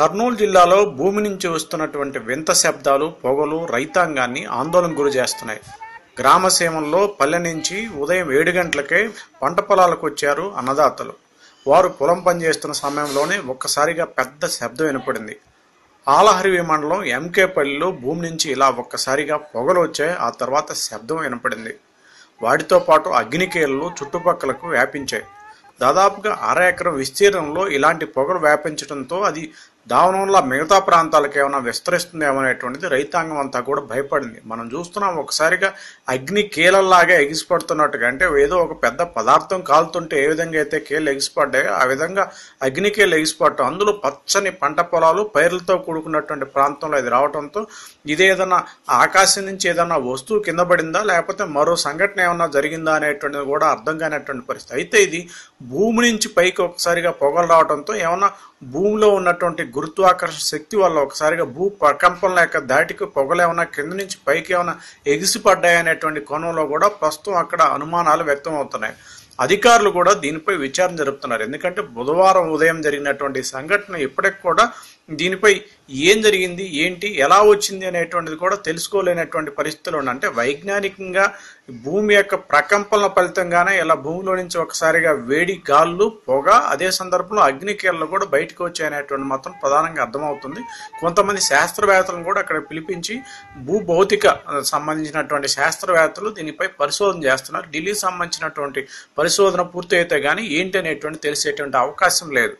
కర్నూలు జిల్లాలో భూమి నుంచి వస్తున్నటువంటి వింత శబ్దాలు, పొగలు రైతాంగాన్ని ఆందోళనకు గురి చేస్తున్నాయి. గ్రామ సీమల్లో పల్లె నుంచి ఉదయం 7 గంటలకే పంట పొలాలకు వచ్చారు అన్నదాతలు. వారు పొలం పనిచేస్తున్న సమయంలోనే ఒక్కసారిగా పెద్ద శబ్దం వినపడింది. ఆలహరివి మండలం ఎంకేపల్లిలో భూమి నుంచి ఇలా ఒక్కసారిగా పొగలు వచ్చాయి. ఆ తర్వాత శబ్దం వినపడింది. వాటితో పాటు అగ్నికేళ్లు చుట్టుపక్కలకు వ్యాపించాయి. దాదాపుగా 1/2 ఎకరం విస్తీర్ణంలో ఇలాంటి పొగలు వ్యాపించడంతో అది దావనంలో మిగతా ప్రాంతాలకు ఏమైనా విస్తరిస్తుందేమో అనేటువంటిది రైతాంగం అంతా కూడా భయపడింది. మనం చూస్తున్నాం ఒకసారిగా అగ్ని కీలల్లాగా ఎగిసిపడుతున్నట్టుగా, అంటే ఏదో ఒక పెద్ద పదార్థం కాలుతుంటే ఏ విధంగా అయితే కీళ్ళు ఎగిసిపడ్డాయో ఆ విధంగా అగ్ని కీళ్ళు ఎగిసిపడటం, అందులో పచ్చని పంట పొలాలు పైర్లతో కూడుకున్నటువంటి ప్రాంతంలో ఇది రావడంతో ఇది ఏదైనా ఆకాశం నుంచి ఏదైనా వస్తువు కింద పడిందా లేకపోతే మరో సంఘటన ఏమన్నా జరిగిందా అనేటువంటిది కూడా అర్థం కానటువంటి పరిస్థితి. అయితే ఇది భూమి నుంచి పైకి ఒకసారిగా పొగలు రావడంతో ఏమన్నా భూమిలో ఉన్నటువంటి గురుత్వాకర్షణ శక్తి వల్ల ఒకసారిగా భూ ప్రకంపన లేక దాటికి పొగలు ఏమైనా కింద నుంచి పైకి ఏమైనా ఎగిసిపడ్డాయి అనేటువంటి కోణంలో కూడా ప్రస్తుతం అక్కడ అనుమానాలు వ్యక్తం అవుతున్నాయి. అధికారులు కూడా దీనిపై విచారణ జరుపుతున్నారు. ఎందుకంటే బుధవారం ఉదయం జరిగినటువంటి సంఘటన ఇప్పటికి కూడా దీనిపై ఏం జరిగింది, ఏంటి, ఎలా వచ్చింది అనేటువంటిది కూడా తెలుసుకోలేనటువంటి పరిస్థితులు ఉన్నాయి. అంటే వైజ్ఞానికంగా భూమి యొక్క ప్రకంపనల ఫలితంగానే ఇలా భూమిలో నుంచి ఒకసారిగా వేడి గాళ్ళు, పొగ, అదే సందర్భంలో అగ్నికీళ్ళు కూడా బయటకు వచ్చాయనేటువంటి మాత్రం ప్రధానంగా అర్థమవుతుంది. కొంతమంది శాస్త్రవేత్తలను కూడా అక్కడ పిలిపించి భూభౌతిక సంబంధించినటువంటి శాస్త్రవేత్తలు దీనిపై పరిశోధన చేస్తున్నారు. ఢిల్లీకి సంబంధించినటువంటి పరిశోధన పూర్తి అయితే కానీ ఏంటి అనేటువంటి తెలిసేటువంటి అవకాశం లేదు.